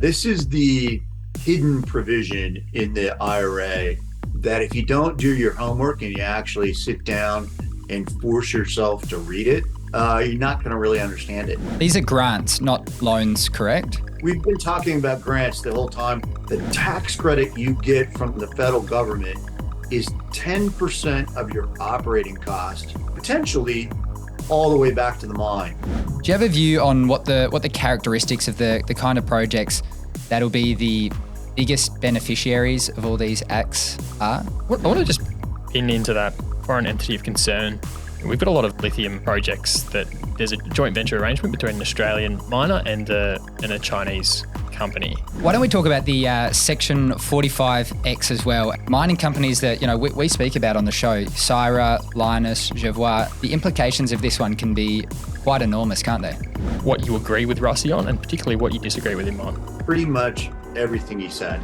This is the hidden provision in the IRA that if you don't do your homework and you actually sit down and force yourself to read it, you're not going to really understand it. These are grants, not loans, correct? We've been talking about grants the whole time. The tax credit you get from the federal government is 10% of your operating cost, potentially all the way back to the mine. Do you have a view on what the characteristics of the kind of projects that'll be the biggest beneficiaries of all these acts are? I want to just pin into that foreign entity of concern. We've got a lot of lithium projects that there's a joint venture arrangement between an Australian miner and a Chinese company. Why don't we talk about the Section 45X as well? Mining companies that we speak about on the show, Syrah, Lynas, Jervois, the implications of this one can be quite enormous, can't they? What you agree with Rusty on, and particularly what you disagree with him on. Pretty much everything he said.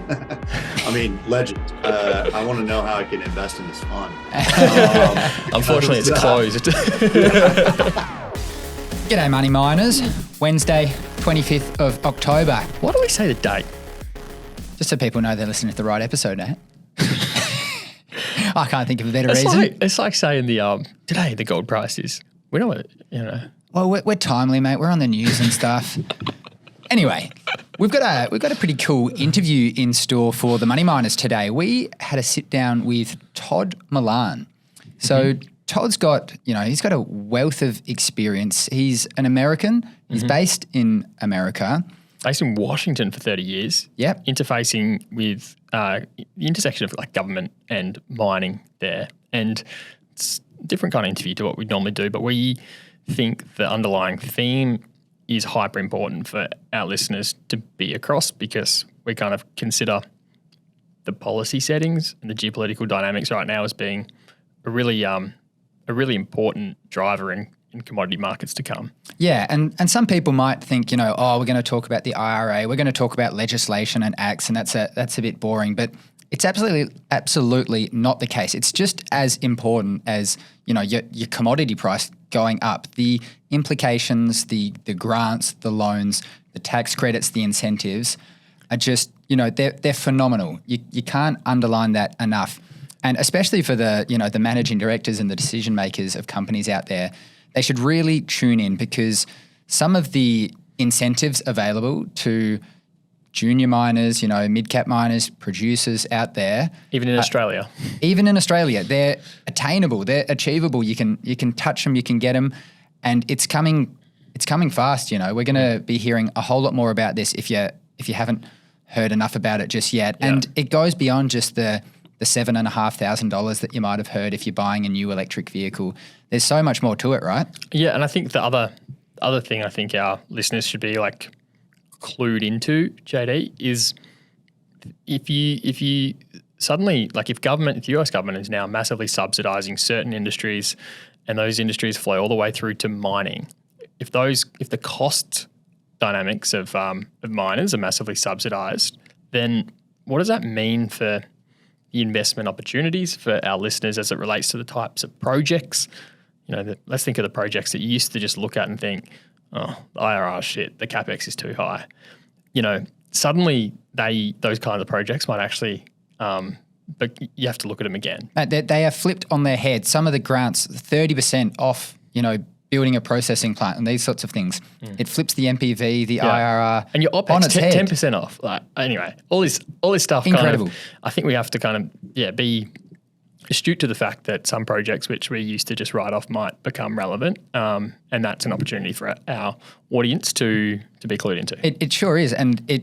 I mean, legend. I want to know how I can invest in this fund. Unfortunately, it's closed. G'day, money miners. Wednesday, 25th of October. Why do we say the date? Just so people know they're listening to the right episode, eh? I can't think of a better reason. It's like saying today the gold price is. We don't want Well, we're timely, mate. We're on the news and stuff. Anyway, we've got a pretty cool interview in store for the Money Miners today. We had a sit down with Todd Malan. So Todd's got, he's got a wealth of experience. He's an American. He's based in America. Based in Washington for 30 years. Yep. Interfacing with the intersection of like government and mining there. And it's a different kind of interview to what we normally do, but we think the underlying theme is hyper important for our listeners to be across, because we kind of consider the policy settings and the geopolitical dynamics right now as being a really important driver in commodity markets to come. Yeah, and some people might think, we're going to talk about the IRA, we're going to talk about legislation and acts, and that's a bit boring, but it's absolutely not the case. It's just as important as, your commodity price going up. The implications, the grants, the loans, the tax credits, the incentives are just, they're phenomenal. You can't underline that enough. And especially for the managing directors and the decision makers of companies out there, they should really tune in, because some of the incentives available to junior miners, mid-cap miners, producers out there. Even in Australia. Even in Australia. They're attainable. They're achievable. You can touch them, you can get them, and it's coming fast, We're going to be hearing a whole lot more about this if you haven't heard enough about it just yet. Yeah. And it goes beyond just the $7,500 that you might have heard if you're buying a new electric vehicle. There's so much more to it, right? Yeah, and I think the other thing I think our listeners should be clued into, JD, is if you suddenly, if the US government is now massively subsidizing certain industries, and those industries flow all the way through to mining, if the cost dynamics of miners are massively subsidized, then what does that mean for the investment opportunities for our listeners as it relates to the types of projects? Let's think of the projects that you used to just look at and think, oh, the IRR shit, the CapEx is too high. Suddenly those kinds of projects might actually, but you have to look at them again. They are flipped on their head. Some of the grants, 30% off, building a processing plant and these sorts of things. It flips the MPV, the IRR, and your OPEX on its head. 10% off. Anyway, all this stuff. Incredible. I think we have to be astute to the fact that some projects which we used to just write off might become relevant, and that's an opportunity for our audience to be clued into. It sure is, and it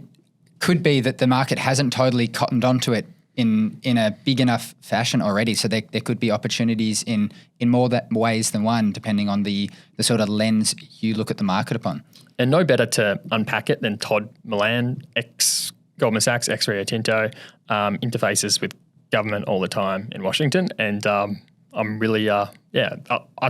could be that the market hasn't totally cottoned onto it in a big enough fashion already. So there could be opportunities in more ways than one, depending on the sort of lens you look at the market upon. And no better to unpack it than Todd Malan, ex-Goldman Sachs, ex-Rio Tinto, interfaces with government all the time in Washington. And I'm really, I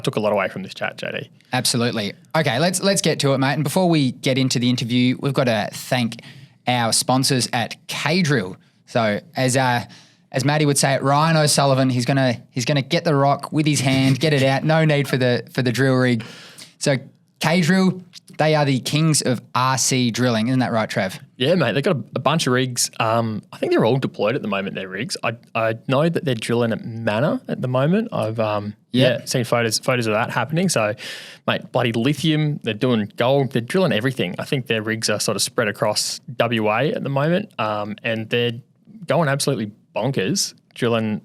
took a lot away from this chat, JD. Absolutely. Okay, let's get to it, mate. And before we get into the interview, we've got to thank our sponsors at K-Drill. So as Matty would say it, Ryan O'Sullivan, he's gonna get the rock with his hand, get it out. No need for the drill rig. So K-Drill, they are the kings of RC drilling. Isn't that right, Trev? Yeah, mate. They've got a bunch of rigs. I think they're all deployed at the moment, their rigs. I know that they're drilling at Manor at the moment. I've seen photos of that happening. So, mate, bloody lithium. They're doing gold. They're drilling everything. I think their rigs are sort of spread across WA at the moment, and they're going absolutely bonkers, drilling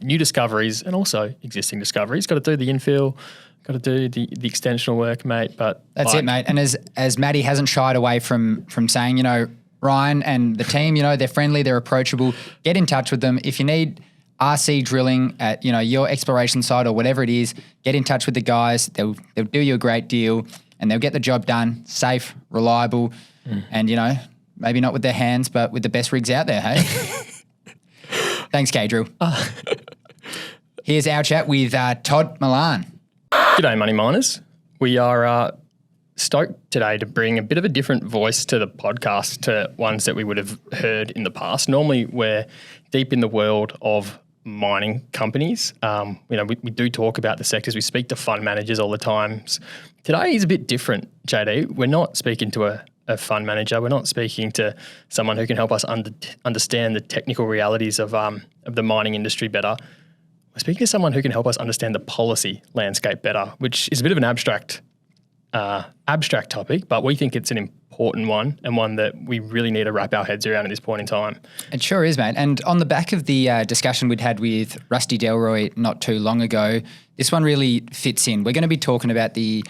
new discoveries and also existing discoveries. Got to do the infill. Got to do the extensional work, mate. But that's it, mate. And as Maddie hasn't shied away from saying, you know, Ryan and the team, you know, they're friendly, they're approachable. Get in touch with them. If you need RC drilling at, you know, your exploration site or whatever it is, get in touch with the guys. They'll do you a great deal and they'll get the job done, safe, reliable, and, you know, maybe not with their hands, but with the best rigs out there, hey? Thanks, K-Drill. Here's our chat with Todd Malan. G'day, Money Miners. We are stoked today to bring a bit of a different voice to the podcast to ones that we would have heard in the past. Normally, we're deep in the world of mining companies. You know, we do talk about the sectors. We speak to fund managers all the time. Today is a bit different, JD. We're not speaking to a fund manager. We're not speaking to someone who can help us understand the technical realities of the mining industry better. We're speaking to someone who can help us understand the policy landscape better, which is a bit of an abstract topic, but we think it's an important one and one that we really need to wrap our heads around at this point in time. It sure is, mate. And on the back of the discussion we'd had with Rusty Delroy not too long ago, this one really fits in. We're going to be talking about the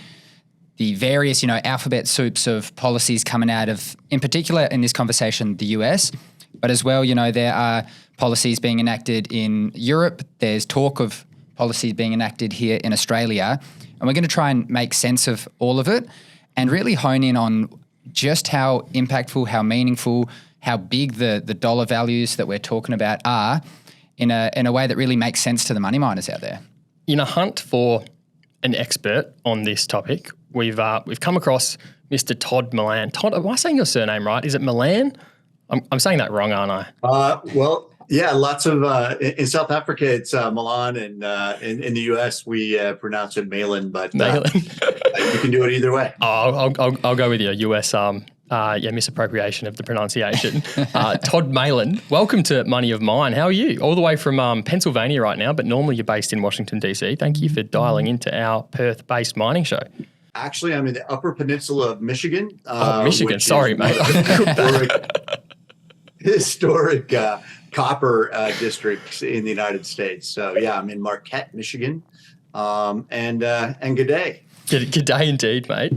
various, you know, alphabet soups of policies coming out of, in particular in this conversation, the US, but as well, you know, there are policies being enacted in Europe. There's talk of policies being enacted here in Australia. And we're going to try and make sense of all of it and really hone in on just how impactful, how meaningful, how big the dollar values that we're talking about are in a way that really makes sense to the money miners out there. In a hunt for an expert on this topic, we've come across Mr. Todd Malan. Todd, am I saying your surname right? Is it Malan? I'm saying that wrong, aren't I? Well, yeah, lots of in South Africa it's Milan, and in the US we pronounce it Malan, but you can do it either way. I'll go with you. US misappropriation of the pronunciation. Todd Malan, welcome to Money of Mine. How are you? All the way from Pennsylvania right now, but normally you're based in Washington DC. Thank you for dialing into our Perth-based mining show. Actually, I'm in the Upper Peninsula of Michigan. Michigan. Sorry, mate. Historic copper districts in the United States. So yeah, I'm in Marquette, Michigan, and good day. Good day indeed, mate.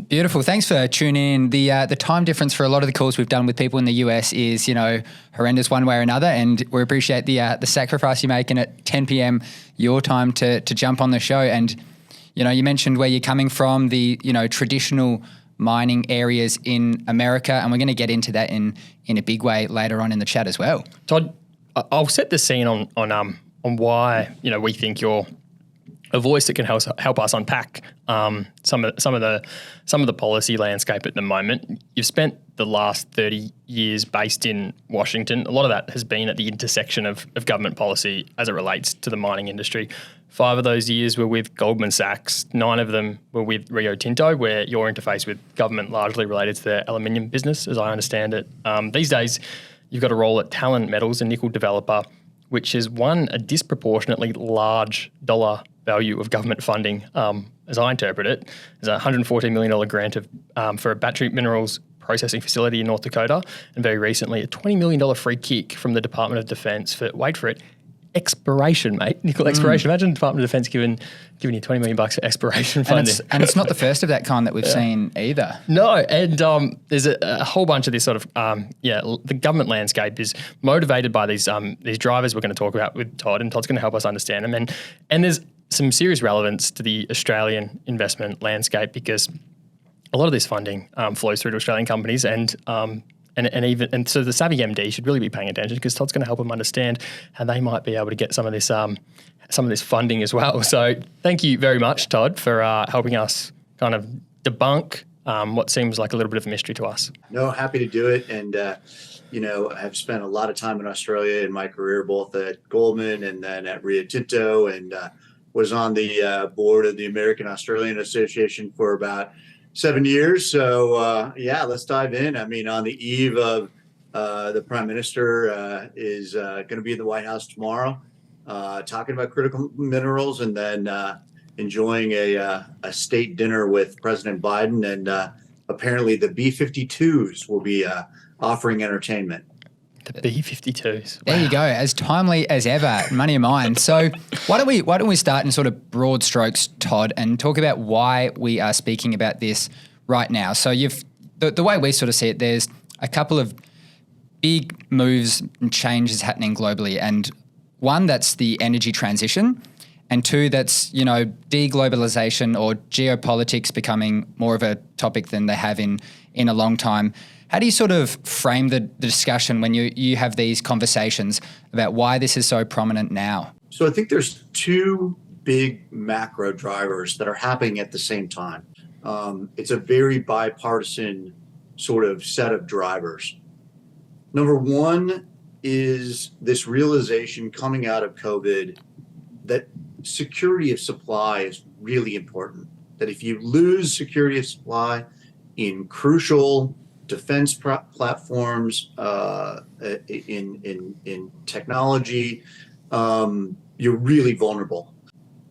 Beautiful. Thanks for tuning in. The time difference for a lot of the calls we've done with people in the US is, you know, horrendous one way or another, and we appreciate the sacrifice you're making at 10 p.m. your time to jump on the show. And you know, you mentioned where you're coming from, the, you know, traditional mining areas in America, and we're going to get into that in a big way later on in the chat as well. Todd, I'll set the scene on why, you know, we think you're a voice that can help us unpack some of the policy landscape at the moment. You've spent the last 30 years based in Washington. A lot of that has been at the intersection of government policy as it relates to the mining industry. 5 of those years were with Goldman Sachs. 9 of them were with Rio Tinto, where your interface with government largely related to their aluminium business, as I understand it. These days, you've got a role at Talon Metals, a nickel developer, which has won a disproportionately large dollar value of government funding, as I interpret it. There's a $114 million grant for a battery minerals processing facility in North Dakota, and very recently a $20 million free kick from the Department of Defense for, wait for it, exploration, mate. Nickel exploration. Imagine the Department of Defense giving you $20 million for exploration funding. And it's not the first of that kind that we've seen either. No, and there's a whole bunch of this sort of, the government landscape is motivated by these drivers we're going to talk about with Todd, and Todd's going to help us understand them. And there's some serious relevance to the Australian investment landscape because a lot of this funding flows through to Australian companies, and so the savvy MD should really be paying attention because Todd's going to help them understand how they might be able to get some of this funding as well. So thank you very much, Todd, for helping us kind of debunk what seems like a little bit of a mystery to us. No, happy to do it, and I've spent a lot of time in Australia in my career, both at Goldman and then at Rio Tinto, and was on the board of the American Australian Association for about 7 years. So yeah, let's dive in. I mean, on the eve of the Prime Minister is going to be in the White House tomorrow, talking about critical minerals, and then enjoying a state dinner with President Biden. And apparently the B-52s will be offering entertainment. The B-52s. There you go, as timely as ever, money of mine. So why don't we start in sort of broad strokes, Todd, and talk about why we are speaking about this right now. So the way we sort of see it, there's a couple of big moves and changes happening globally, and one, that's the energy transition, and two, that's, deglobalization or geopolitics becoming more of a topic than they have in a long time. How do you sort of frame the discussion when you have these conversations about why this is so prominent now? So I think there's two big macro drivers that are happening at the same time. It's a very bipartisan sort of set of drivers. Number one is this realization coming out of COVID that security of supply is really important. That if you lose security of supply in crucial defense platforms, in technology, you're really vulnerable.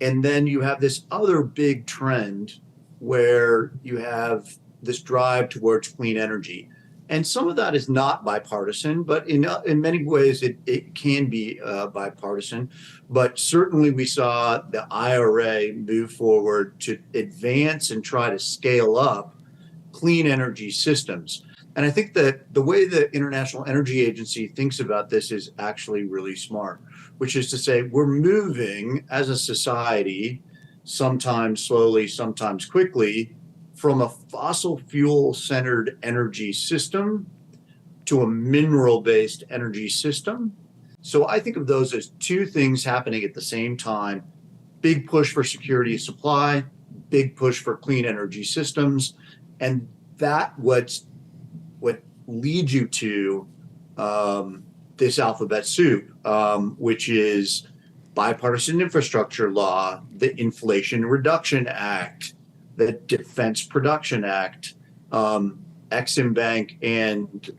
And then you have this other big trend where you have this drive towards clean energy. And some of that is not bipartisan, but in many ways it can be bipartisan. But certainly we saw the IRA move forward to advance and try to scale up clean energy systems. And I think that the way the International Energy Agency thinks about this is actually really smart, which is to say we're moving as a society, sometimes slowly, sometimes quickly, from a fossil fuel centered energy system to a mineral based energy system. So I think of those as two things happening at the same time: big push for security of supply, big push for clean energy systems. And that what leads you to this alphabet soup, which is bipartisan infrastructure law, the Inflation Reduction Act, the Defense Production Act, Exim Bank, and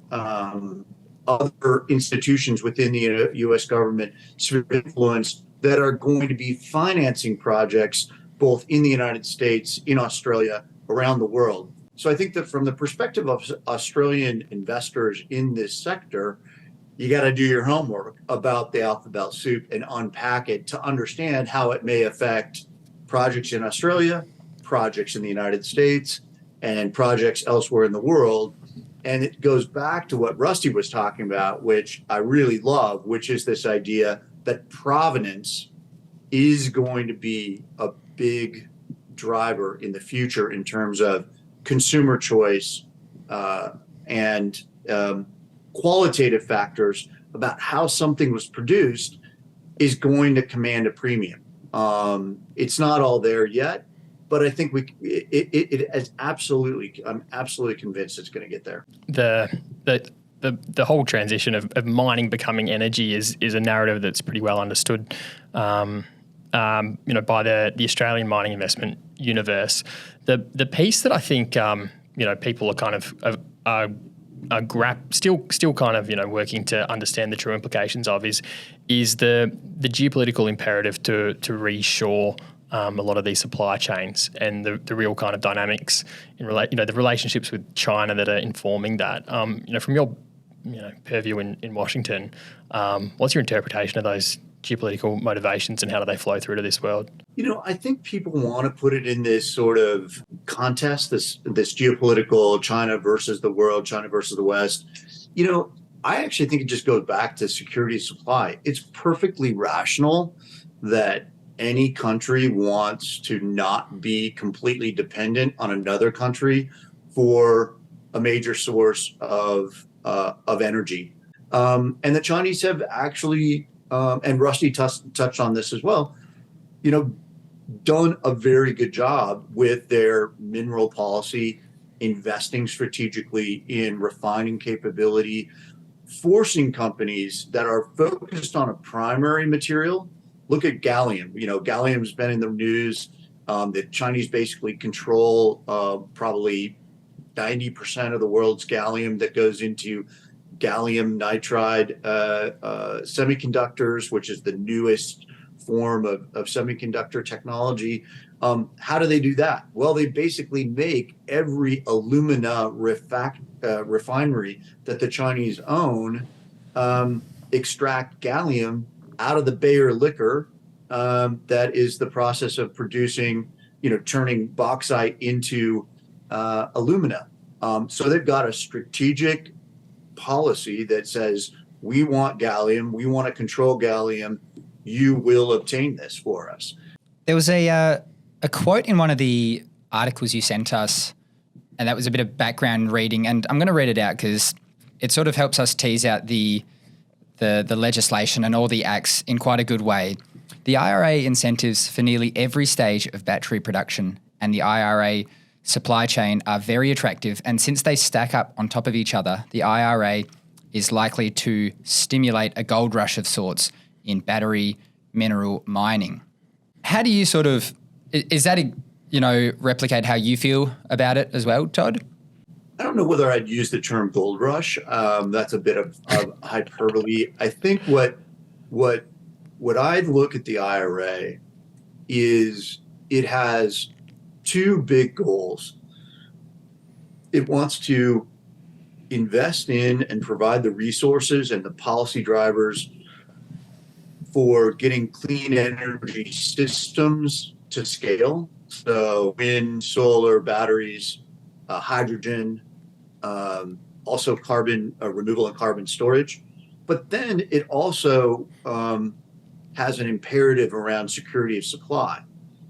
other institutions within the U.S. government sphere of influence that are going to be financing projects both in the United States, in Australia, around the world. So I think that from the perspective of Australian investors in this sector, you got to do your homework about the alphabet soup and unpack it to understand how it may affect projects in Australia, projects in the United States, and projects elsewhere in the world. And it goes back to what Rusty was talking about, which I really love, which is this idea that provenance is going to be a big driver in the future in terms of consumer choice and qualitative factors about how something was produced is going to command a premium. It's not all there yet, but I think it is absolutely, I'm absolutely convinced it's going to get there. The whole transition of mining becoming energy is a narrative that's pretty well understood, by the Australian mining investment universe. The piece that I think people are kind of still kind of working to understand the true implications of is the geopolitical imperative to reshore a lot of these supply chains and the real kind of dynamics in the relationships with China that are informing that. From your purview in Washington, what's your interpretation of those geopolitical motivations and how do they flow through to this world? I think people want to put it in this sort of contest, this geopolitical China versus the world, China versus the West. I actually think it just goes back to security of supply. It's perfectly rational that any country wants to not be completely dependent on another country for a major source of energy. And the Chinese have actually, and Rusty touched on this as well, done a very good job with their mineral policy, investing strategically in refining capability, forcing companies that are focused on a primary material look at gallium. Gallium's been in the news. The Chinese basically control probably 90% of the world's gallium that goes into gallium nitride semiconductors, which is the newest form of semiconductor technology. How do they do that? Well, they basically make every alumina refinery that the Chinese own extract gallium out of the Bayer liquor. That is the process of producing, turning bauxite into alumina. So they've got a strategic policy that says, we want gallium, we want to control gallium, you will obtain this for us. There was a quote in one of the articles you sent us, and that was a bit of background reading, and I'm going to read it out because it sort of helps us tease out the legislation and all the acts in quite a good way. The IRA incentives for nearly every stage of battery production and the IRA supply chain are very attractive, and since they stack up on top of each other, the IRA is likely to stimulate a gold rush of sorts in battery mineral mining. How do you is that, replicate how you feel about it as well, Todd? I don't know whether I'd use the term gold rush. That's a bit of hyperbole. I think what I'd look at the IRA is it has two big goals. It wants to invest in and provide the resources and the policy drivers for getting clean energy systems to scale. So wind, solar, batteries, hydrogen, also carbon removal and carbon storage. But then it also has an imperative around security of supply.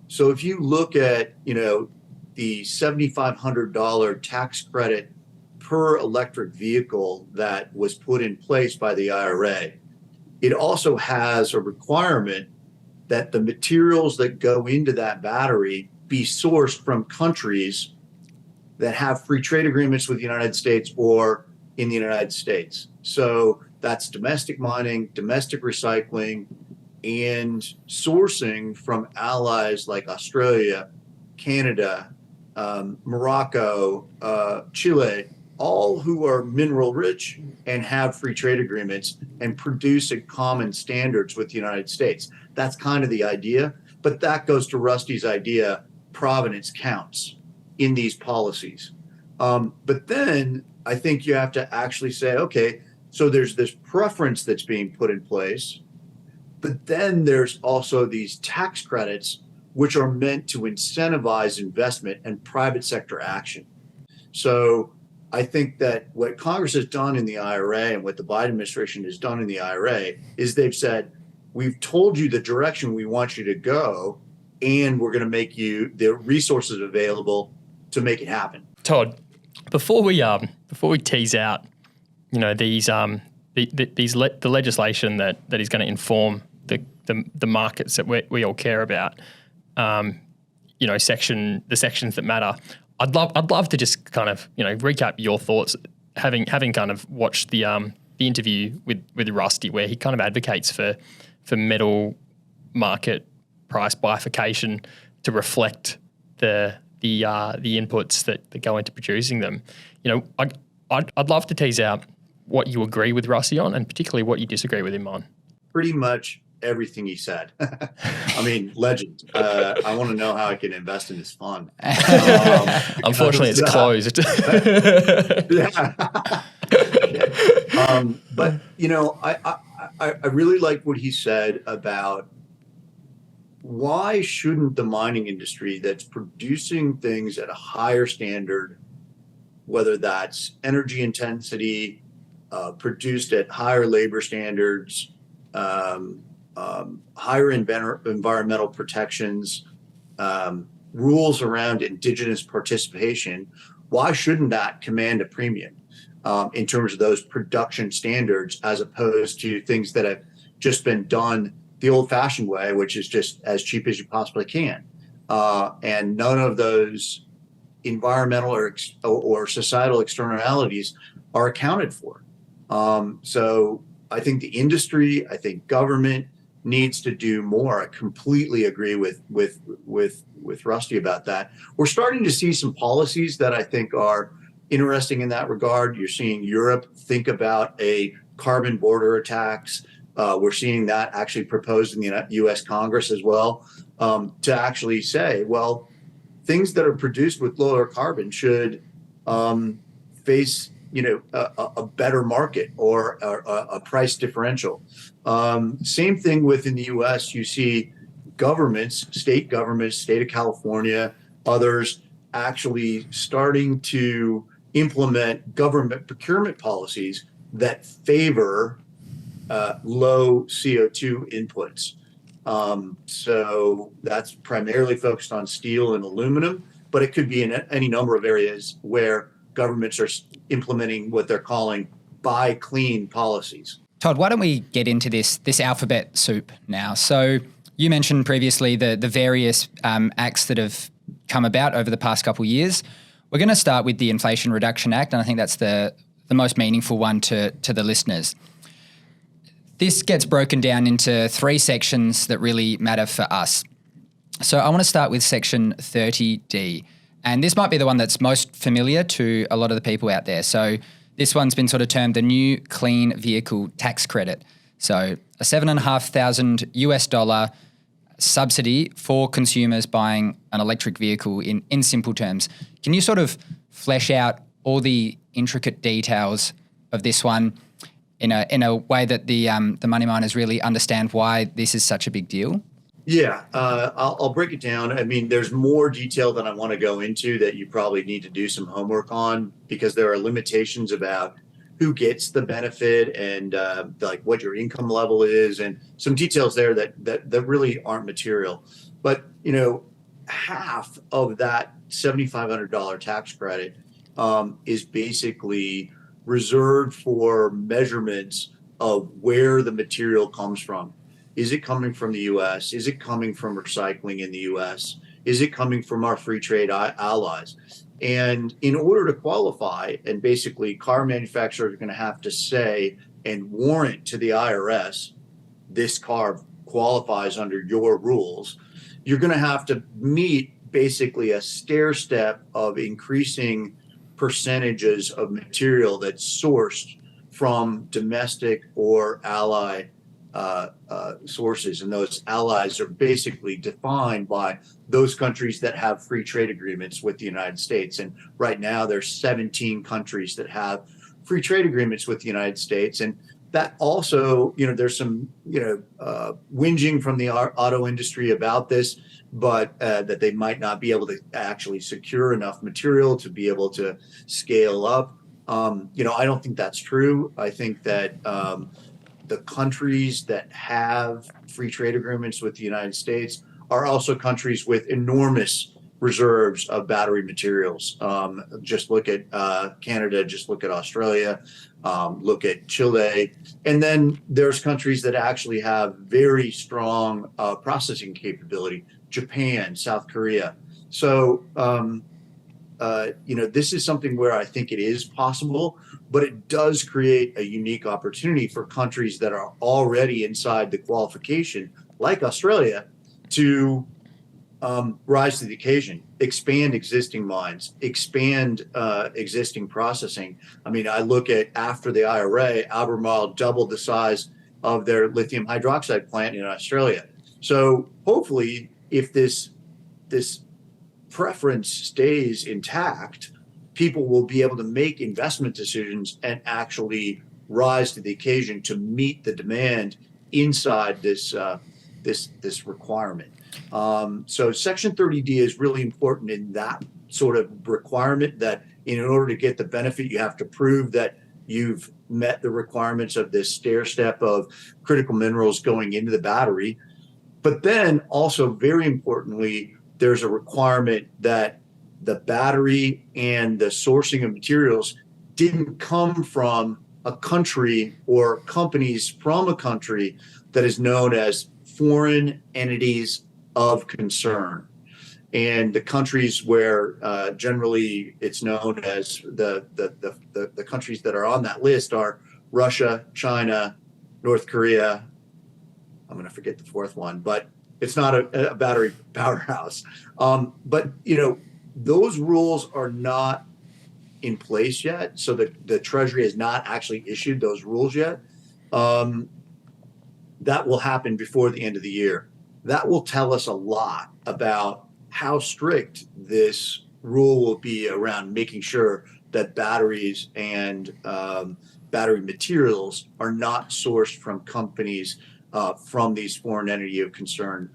So if you look at, the $7,500 tax credit per electric vehicle that was put in place by the IRA, it also has a requirement that the materials that go into that battery be sourced from countries that have free trade agreements with the United States or in the United States. So that's domestic mining, domestic recycling, and sourcing from allies like Australia, Canada, Morocco, Chile, all who are mineral rich and have free trade agreements and produce at common standards with the United States. That's kind of the idea, but that goes to Rusty's idea, provenance counts in these policies. But then I think you have to actually say, okay, so there's this preference that's being put in place, but then there's also these tax credits which are meant to incentivize investment and private sector action. So I think that what Congress has done in the IRA and what the Biden administration has done in the IRA is they've said, we've told you the direction we want you to go, and we're going to make you the resources available to make it happen. Todd, before we tease out, these the legislation that is going to inform the markets that we all care about, the sections that matter. I'd love to just kind of recap your thoughts, having kind of watched the interview with Rusty, where he kind of advocates for metal market price bifurcation to reflect the inputs that go into producing them. I'd love to tease out what you agree with Rusty on, and particularly what you disagree with him on. Pretty much everything he said. I mean, legend. I want to know how I can invest in this fund. Unfortunately, it's closed. But I really like what he said about why shouldn't the mining industry that's producing things at a higher standard, whether that's energy intensity, produced at higher labor standards, higher environmental protections, rules around indigenous participation, why shouldn't that command a premium in terms of those production standards, as opposed to things that have just been done the old-fashioned way, which is just as cheap as you possibly can, and none of those environmental or societal externalities are accounted for. So I think the industry, I think government, needs to do more. I completely agree with Rusty about that. We're starting to see some policies that I think are interesting in that regard. You're seeing Europe think about a carbon border tax. We're seeing that actually proposed in the U.S. Congress as well, to actually say, well, things that are produced with lower carbon should face, a better market or a price differential. Same thing within the U.S. You see governments, state of California, others actually starting to implement government procurement policies that favor low CO2 inputs. So that's primarily focused on steel and aluminum, but it could be in any number of areas where governments are implementing what they're calling buy clean policies. Todd, why don't we get into this alphabet soup now? So you mentioned previously the various acts that have come about over the past couple of years. We're going to start with the Inflation Reduction Act, and I think that's the most meaningful one to the listeners. This gets broken down into three sections that really matter for us. So I want to start with Section 30D. And this might be the one that's most familiar to a lot of the people out there. So this one's been sort of termed the new clean vehicle tax credit. So a $7,500 US subsidy for consumers buying an electric vehicle in simple terms. Can you sort of flesh out all the intricate details of this one in a way that the money miners really understand why this is such a big deal? Yeah, I'll break it down. I mean, there's more detail than I want to go into that you probably need to do some homework on, because there are limitations about who gets the benefit and like what your income level is, and some details there that really aren't material. But half of that $7,500 tax credit is basically reserved for measurements of where the material comes from. Is it coming from the U.S.? Is it coming from recycling in the U.S.? Is it coming from our free trade allies? And in order to qualify, and basically car manufacturers are going to have to say and warrant to the IRS, this car qualifies under your rules, you're going to have to meet basically a stair step of increasing percentages of material that's sourced from domestic or ally sources, and those allies are basically defined by those countries that have free trade agreements with the United States. And right now there's 17 countries that have free trade agreements with the United States. And that also, there's some, whinging from the auto industry about this, but that they might not be able to actually secure enough material to be able to scale up. I don't think that's true. I think that the countries that have free trade agreements with the United States are also countries with enormous reserves of battery materials. Just look at Canada, just look at Australia, look at Chile. And then there's countries that actually have very strong processing capability, Japan, South Korea. So, this is something where I think it is possible, but it does create a unique opportunity for countries that are already inside the qualification, like Australia, to rise to the occasion, expand existing mines, expand existing processing. I mean, I look at after the IRA, Albemarle doubled the size of their lithium hydroxide plant in Australia. So hopefully, if this preference stays intact, people will be able to make investment decisions and actually rise to the occasion to meet the demand inside this requirement. So Section 30D is really important in that sort of requirement, that in order to get the benefit, you have to prove that you've met the requirements of this stair step of critical minerals going into the battery. But then also, very importantly, there's a requirement that the battery and the sourcing of materials didn't come from a country or companies from a country that is known as foreign entities of concern. And the countries where generally it's known as the countries that are on that list are Russia, China, North Korea, I'm going to forget the fourth one, but it's not a battery powerhouse. But those rules are not in place yet. So the Treasury has not actually issued those rules yet. That will happen before the end of the year. That will tell us a lot about how strict this rule will be around making sure that batteries and battery materials are not sourced from companies from these foreign entity of concern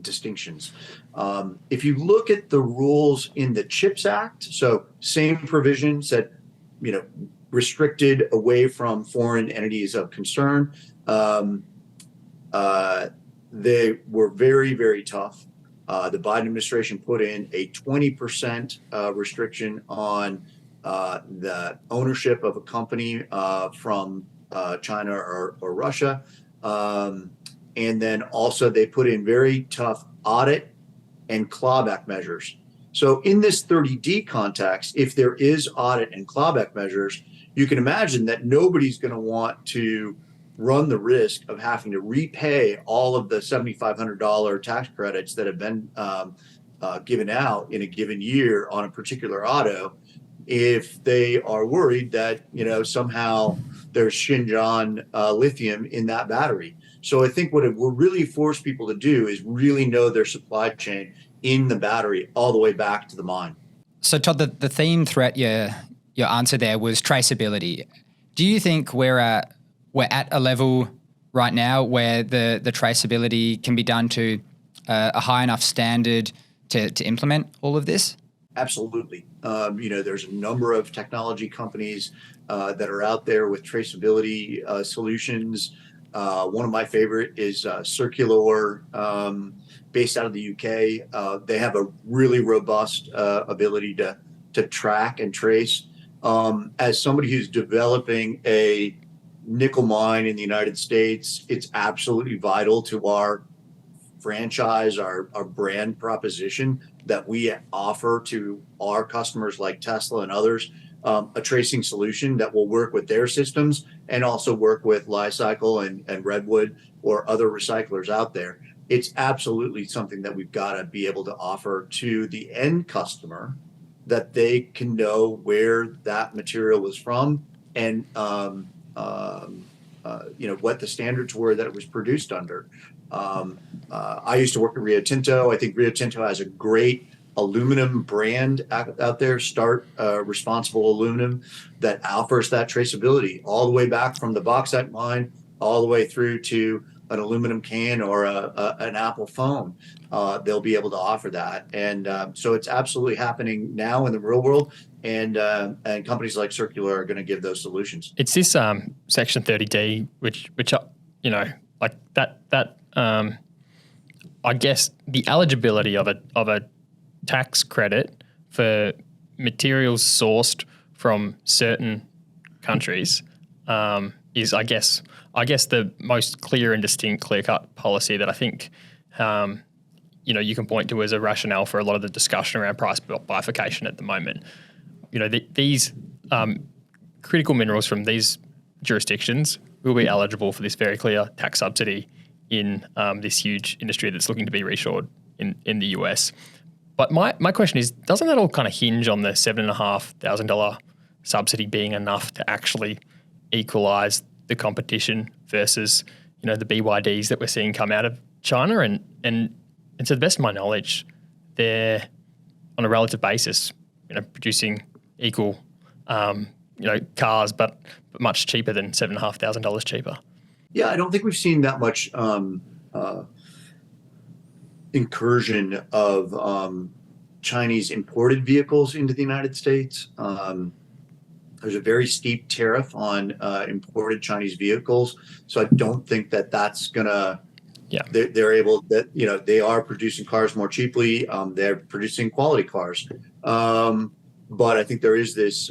distinctions. If you look at the rules in the CHIPS Act, so same provision said, restricted away from foreign entities of concern. They were very, very tough. The Biden administration put in a 20% restriction on the ownership of a company from China or Russia. And then also they put in very tough audit and clawback measures. So in this 30D context, if there is audit and clawback measures, you can imagine that nobody's going to want to run the risk of having to repay all of the $7,500 tax credits that have been given out in a given year on a particular auto if they are worried that, somehow there's Xinjiang lithium in that battery. So I think what it will really force people to do is really know their supply chain in the battery all the way back to the mine. So Todd, the theme throughout your answer there was traceability. Do you think we're at a level right now where the traceability can be done to a high enough standard to implement all of this? Absolutely. There's a number of technology companies that are out there with traceability solutions. One of my favorite is Circular, based out of the UK. They have a really robust ability to track and trace. As somebody who's developing a nickel mine in the United States, it's absolutely vital to our franchise, our brand proposition that we offer to our customers like Tesla and others, a tracing solution that will work with their systems and also work with Li-Cycle and Redwood or other recyclers out there. It's absolutely something that we've got to be able to offer to the end customer, that they can know where that material was from and what the standards were that it was produced under. I used to work at Rio Tinto. I think Rio Tinto has a great aluminum brand out there, Start Responsible Aluminum, that offers that traceability all the way back from the bauxite mine all the way through to an aluminum can or an Apple phone. They'll be able to offer that. And so it's absolutely happening now in the real world. And companies like Circular are going to give those solutions. It's this Section 30D, which like that. I guess the eligibility of a tax credit for materials sourced from certain countries is, I guess, the most clear and distinct, clear-cut policy that I think you can point to as a rationale for a lot of the discussion around price bifurcation at the moment. These critical minerals from these jurisdictions will be eligible for this very clear tax subsidy in this huge industry that's looking to be reshored in the US. But my question is, doesn't that all kind of hinge on the $7,500 subsidy being enough to actually equalize the competition versus, the BYDs that we're seeing come out of China? And to the best of my knowledge, they're on a relative basis, producing equal, cars, but much cheaper than $7,500 cheaper. Yeah, I don't think we've seen that much incursion of Chinese imported vehicles into the United States. There's a very steep tariff on imported Chinese vehicles, so I don't think that that's gonna. Yeah, they're able that they are producing cars more cheaply. They're producing quality cars, but I think there is this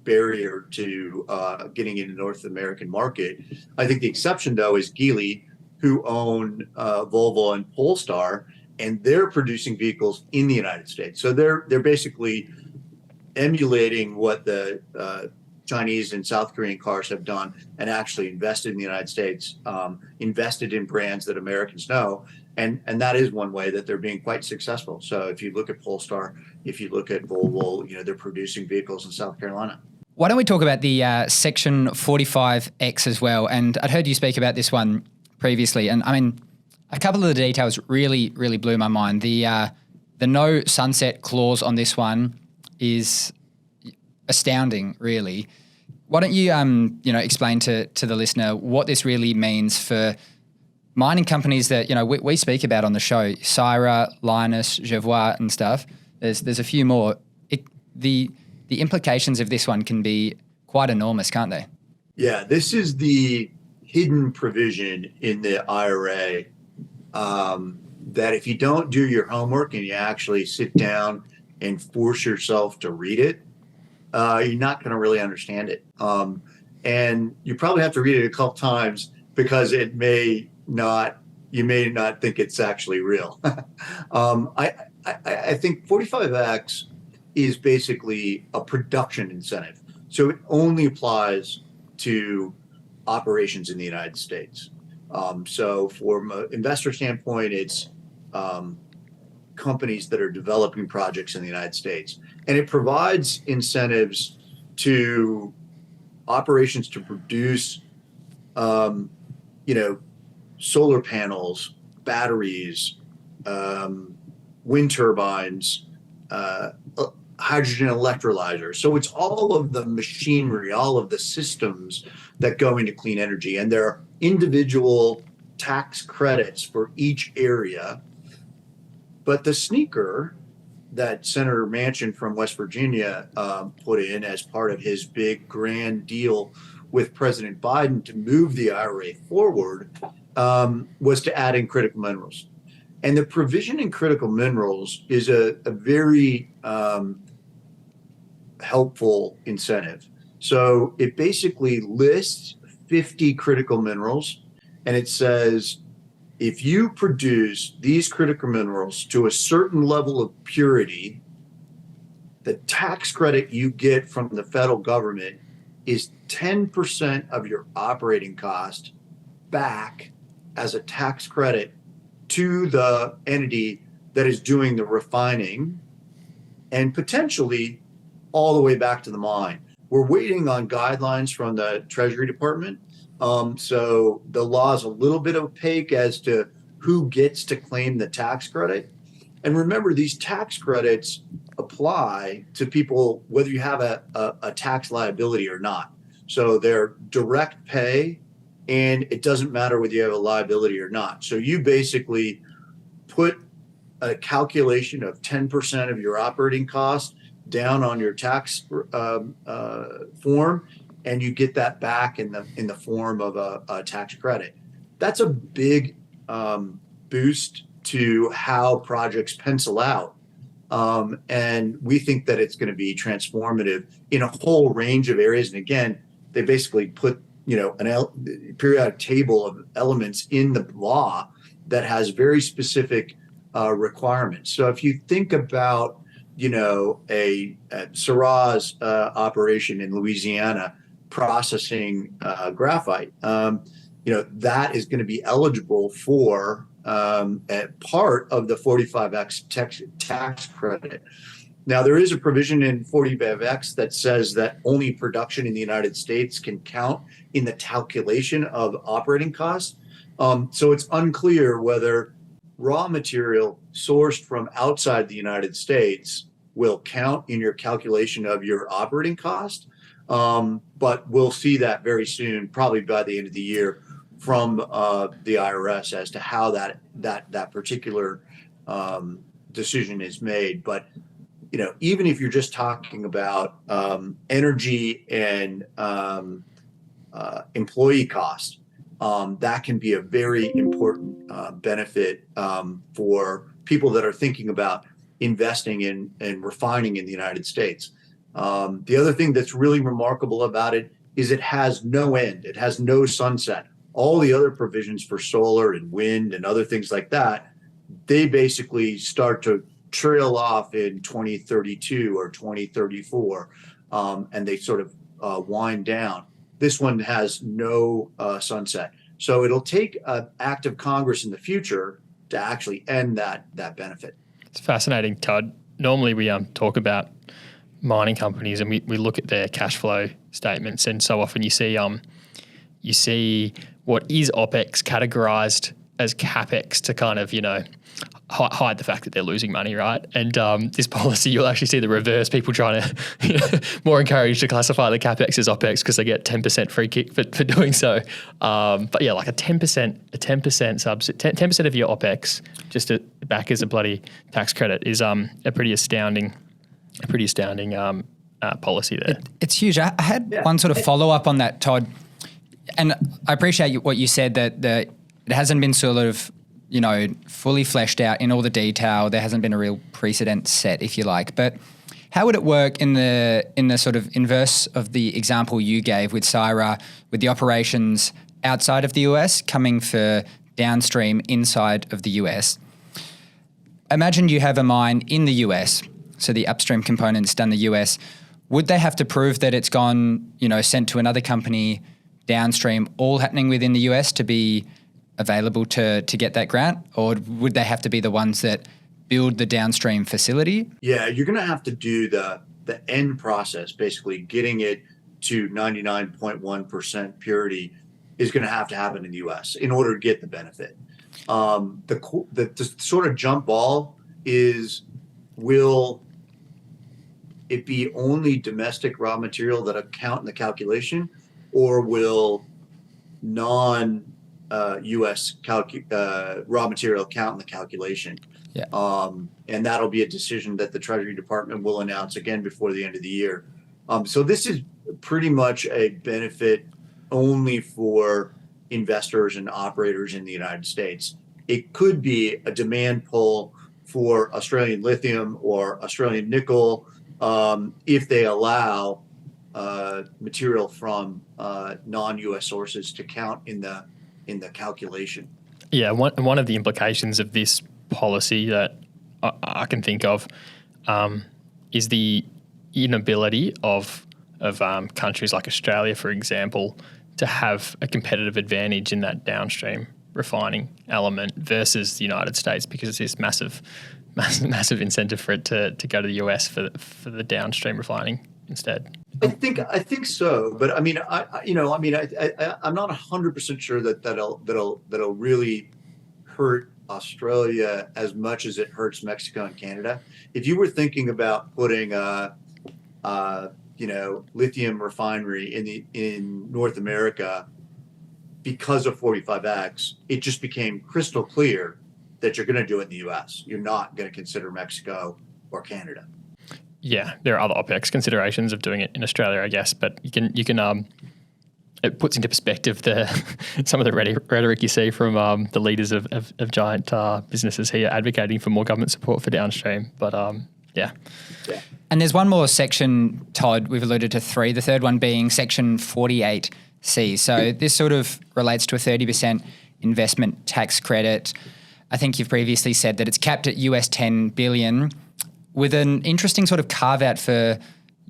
barrier to getting into the North American market. I think the exception, though, is Geely, who own Volvo and Polestar, and they're producing vehicles in the United States. So they're basically emulating what the Chinese and South Korean cars have done and actually invested in the United States, invested in brands that Americans know. And that is one way that they're being quite successful. So if you look at Polestar, if you look at Volvo, they're producing vehicles in South Carolina. Why don't we talk about the Section 45X as well? And I'd heard you speak about this one previously. And I mean, a couple of the details really, really blew my mind. The no sunset clause on this one is astounding, really. Why don't you, explain to the listener what this really means for mining companies that, we speak about on the show, Syrah, Linus, Jervois and stuff. There's a few more. The implications of this one can be quite enormous, can't they? Yeah, this is the hidden provision in the IRA that if you don't do your homework and you actually sit down and force yourself to read it, you're not going to really understand it. And you probably have to read it a couple times because you may not think it's actually real. I think 45X is basically a production incentive. So it only applies to operations in the United States. So from an investor standpoint, it's companies that are developing projects in the United States. And it provides incentives to operations to produce, solar panels, batteries, wind turbines, hydrogen electrolyzers. So it's all of the machinery, all of the systems that go into clean energy. And there are individual tax credits for each area. But the sneaker that Senator Manchin from West Virginia put in as part of his big grand deal with President Biden to move the IRA forward was to add in critical minerals. And the provision in critical minerals is a very helpful incentive. So it basically lists 50 critical minerals, and it says, if you produce these critical minerals to a certain level of purity, the tax credit you get from the federal government is 10% of your operating cost back as a tax credit to the entity that is doing the refining, and potentially all the way back to the mine. We're waiting on guidelines from the Treasury Department. So the law is a little bit opaque as to who gets to claim the tax credit. And remember, these tax credits apply to people whether you have a tax liability or not. So they're direct pay, and it doesn't matter whether you have a liability or not. So you basically put a calculation of 10% of your operating cost down on your tax form, and you get that back in the form of a tax credit. That's a big boost to how projects pencil out. And we think that it's going to be transformative in a whole range of areas. And again, they basically put a periodic table of elements in the law that has very specific requirements. So if you think about a Syrah's operation in Louisiana processing graphite, that is going to be eligible for part of the 45X tax credit. Now, there is a provision in 45X that says that only production in the United States can count in the calculation of operating costs. So it's unclear whether raw material sourced from outside the United States will count in your calculation of your operating cost. But we'll see that very soon, probably by the end of the year, from the IRS as to how that particular decision is made. But even if you're just talking about energy and employee costs, that can be a very important benefit for people that are thinking about investing in and refining in the United States. The other thing that's really remarkable about it is it has no end. It has no sunset. All the other provisions for solar and wind and other things like that, they basically start to trail off in 2032 or 2034, and they sort of wind down. This one has no sunset. So it'll take an act of Congress in the future to actually end that benefit. It's fascinating, Todd. Normally we talk about mining companies and we look at their cash flow statements, and so often you see what is OPEX categorized as CapEx to kind of, hide the fact that they're losing money, right? And this policy, you'll actually see the reverse, people trying to more encouraged to classify the CapEx as OPEX because they get 10% free kick for doing so. But yeah, like a 10% of your OPEX just to back as a bloody tax credit is a pretty astounding policy there. It's huge. I had one sort of follow up on that, Todd, and I appreciate what you said that it hasn't been sort of fully fleshed out in all the detail. There hasn't been a real precedent set, if you like. But how would it work in the sort of inverse of the example you gave with Syra, with the operations outside of the US coming for downstream inside of the US? Imagine you have a mine in the US, so the upstream component's done the US. Would they have to prove that it's gone, sent to another company downstream, all happening within the US to be available to get that grant? Or would they have to be the ones that build the downstream facility? Yeah, you're going to have to do the end process, basically getting it to 99.1% purity is going to happen in the US in order to get the benefit. The sort of jump ball is, will it be only domestic raw material that'll count in the calculation, or will non-U.S. raw material count in the calculation? Yeah. And that'll be a decision that the Treasury Department will announce again before the end of the year. So this is pretty much a benefit only for investors and operators in the United States. It could be a demand pull for Australian lithium or Australian nickel if they allow material from non-U.S. sources to count in the calculation. Yeah, one of the implications of this policy that I can think of is the inability of countries like Australia, for example, to have a competitive advantage in that downstream refining element versus the United States, because it's this massive incentive for it to go to the US for the downstream refining instead. I think so, but I'm not 100% sure that'll really hurt Australia as much as it hurts Mexico and Canada. If you were thinking about putting lithium refinery in North America because of 45X, it just became crystal clear that you're going to do it in the US. You're not going to consider Mexico or Canada. Yeah, there are other OPEX considerations of doing it in Australia, I guess, but you can it puts into perspective some of the rhetoric you see from the leaders of giant businesses here advocating for more government support for downstream. But yeah. And there's one more section, Todd. We've alluded to three. The third one being Section 48C. So this sort of relates to a 30% investment tax credit. I think you've previously said that it's capped at US $10 billion, with an interesting sort of carve out for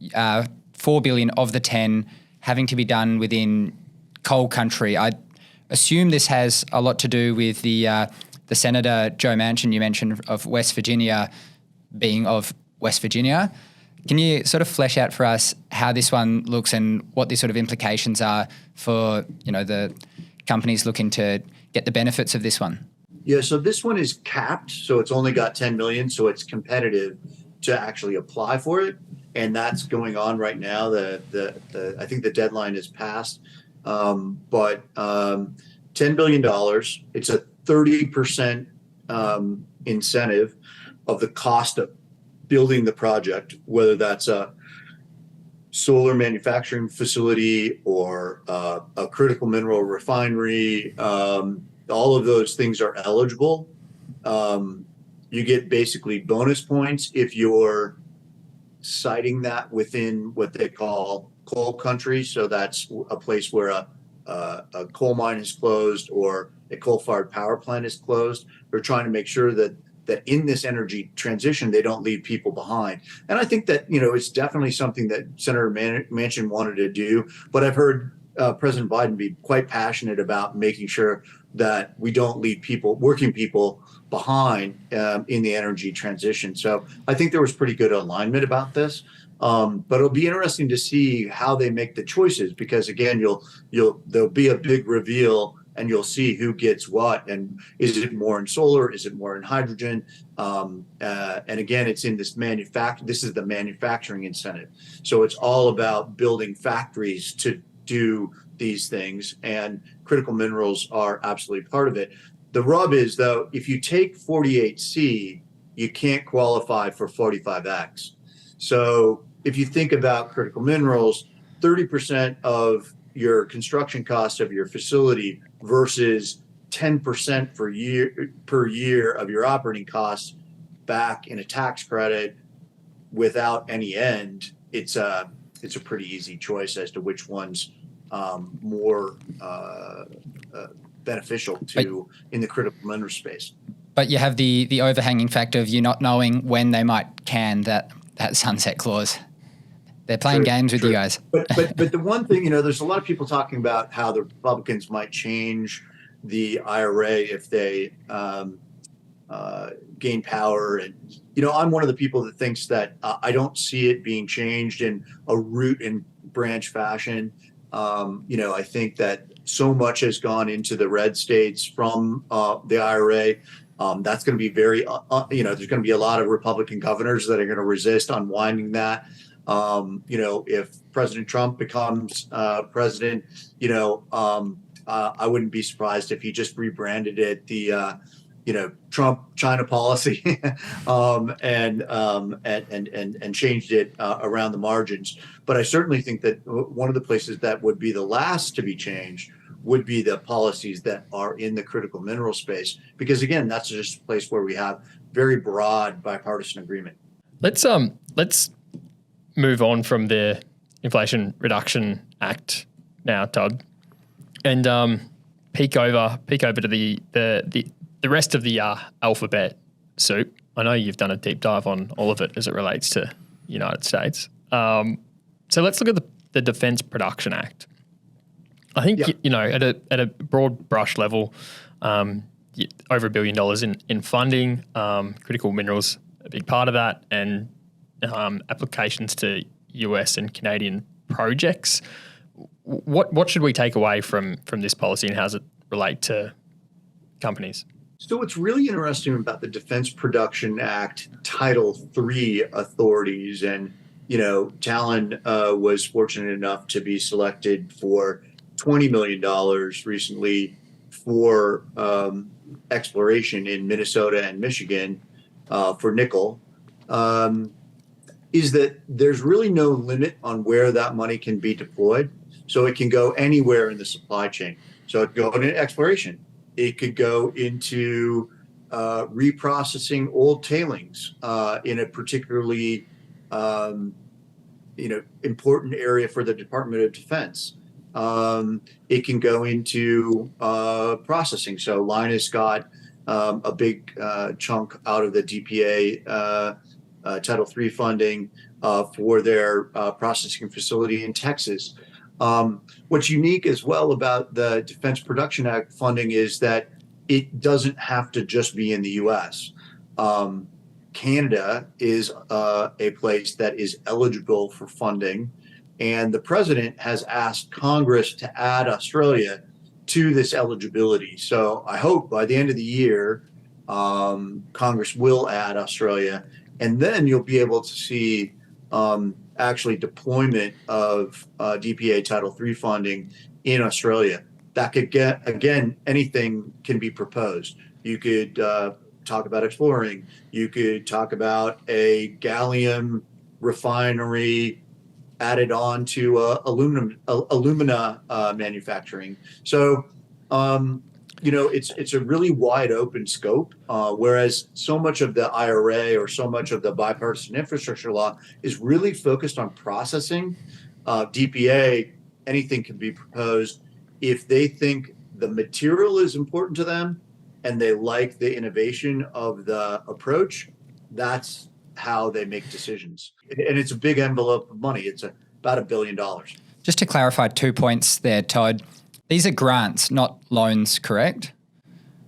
$4 billion of the 10 having to be done within coal country. I assume this has a lot to do with the Senator Joe Manchin you mentioned of West Virginia being of West Virginia. Can you sort of flesh out for us how this one looks and what the sort of implications are for, the companies looking to get the benefits of this one? Yeah, so this one is capped, so it's only got 10 million, so it's competitive to actually apply for it, and that's going on right now. I think the deadline is passed, but $10 billion. It's a 30% incentive of the cost of building the project, whether that's a solar manufacturing facility or a critical mineral refinery. All of those things are eligible. You get basically bonus points if you're citing that within what they call coal country. So that's a place where a coal mine is closed or a coal-fired power plant is closed. They're trying to make sure that that in this energy transition, they don't leave people behind. And I think that, it's definitely something that Senator Manchin wanted to do. But I've heard President Biden be quite passionate about making sure that we don't leave working people behind in the energy transition. So I think there was pretty good alignment about this. But it'll be interesting to see how they make the choices, because again, there'll be a big reveal, and you'll see who gets what, and is it more in solar, is it more in hydrogen, and again, it's in this This is the manufacturing incentive, so it's all about building factories to do these things, and critical minerals are absolutely part of it. The rub is, though, if you take 48C, you can't qualify for 45X. So if you think about critical minerals, 30% of your construction cost of your facility versus 10% per year of your operating costs back in a tax credit without any end, it's a pretty easy choice as to which one's more beneficial to in the critical mineral space. But you have the overhanging factor of you not knowing when they might can that sunset clause. They're playing games with you guys. But the one thing, there's a lot of people talking about how the Republicans might change the IRA if they gain power. And, I'm one of the people that thinks that I don't see it being changed in a root and branch fashion. I think that so much has gone into the red states from the IRA. That's going to be there's going to be a lot of Republican governors that are going to resist unwinding that. If President Trump becomes president, I wouldn't be surprised if he just rebranded it the Trump China policy and changed it around the margins. But I certainly think that one of the places that would be the last to be changed would be the policies that are in the critical mineral space, because again, that's just a place where we have very broad bipartisan agreement. Let's move on from the Inflation Reduction Act now, Todd, and peek over to the rest of the alphabet soup. I know you've done a deep dive on all of it as it relates to the United States. So let's look at the Defense Production Act. I think, at a broad brush level, over $1 billion in funding, critical minerals a big part of that, and applications to US and Canadian projects. What should we take away from this policy, and how does it relate to companies? So what's really interesting about the Defense Production Act Title III authorities, and Talon was fortunate enough to be selected for $20 million recently for exploration in Minnesota and Michigan for nickel, is that there's really no limit on where that money can be deployed. So it can go anywhere in the supply chain. So it could go into exploration. It could go into reprocessing old tailings in a particularly important area for the Department of Defense. It can go into processing. So Linus got a big chunk out of the DPA Title III funding for their processing facility in Texas. What's unique as well about the Defense Production Act funding is that it doesn't have to just be in the U.S. Canada is a place that is eligible for funding, and the president has asked Congress to add Australia to this eligibility. So I hope by the end of the year, Congress will add Australia, and then you'll be able to see actually deployment of DPA Title III funding in Australia. That could get, again, anything can be proposed. You could talk about exploring. You could talk about a gallium refinery added on to alumina manufacturing. So, it's a really wide open scope, whereas so much of the IRA or so much of the bipartisan infrastructure law is really focused on processing. DPA, anything can be proposed if they think the material is important to them and they like the innovation of the approach, that's how they make decisions. And it's a big envelope of money. It's about $1 billion. Just to clarify 2 points there, Todd. These are grants, not loans, correct?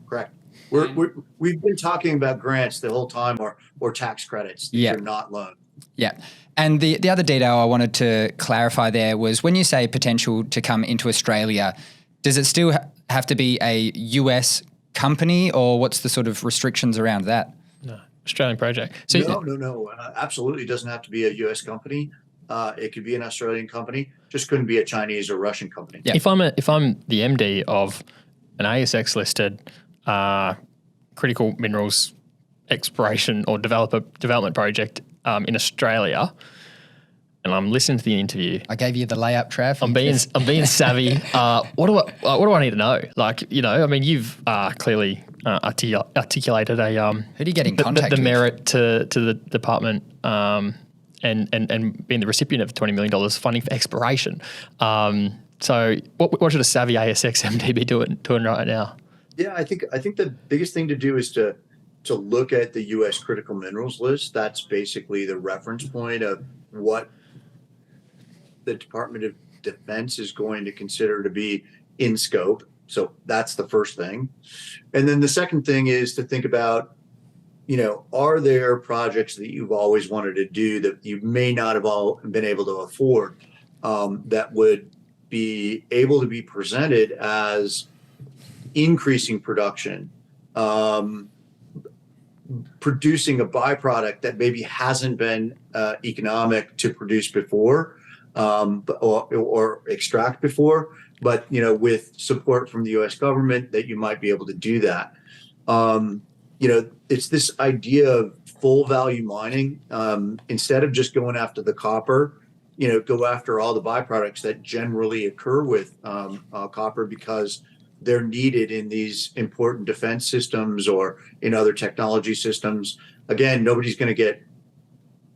Correct. We've been talking about grants the whole time, or tax credits. These are not loans. Yeah. And the other detail I wanted to clarify there was when you say potential to come into Australia, does it still have to be a US company, or what's the sort of restrictions around that? No, Australian project. So no. Absolutely doesn't have to be a US company. It could be an Australian company. Just couldn't be a Chinese or Russian company. Yeah. If I'm the MD of an ASX listed critical minerals exploration or development project in Australia, and I'm listening to the interview. I gave you the layup, Trav. I'm being savvy. What do I need to know? Like, I mean, you've clearly articulated a who do you get in contact the with? merit to the department and being the recipient of $20 million funding for exploration. So what should a savvy ASX MD be doing right now? Yeah, I think the biggest thing to do is to look at the U.S. critical minerals list. That's basically the reference point of what the Department of Defense is going to consider to be in scope. So that's the first thing. And then the second thing is to think about, are there projects that you've always wanted to do that you may not have all been able to afford, that would be able to be presented as increasing production, producing a byproduct that maybe hasn't been economic to produce before, or extract before, but with support from the U.S. government, that you might be able to do that. It's this idea of full value mining. Instead of just going after the copper, go after all the byproducts that generally occur with copper, because they're needed in these important defense systems or in other technology systems. Again, nobody's going to get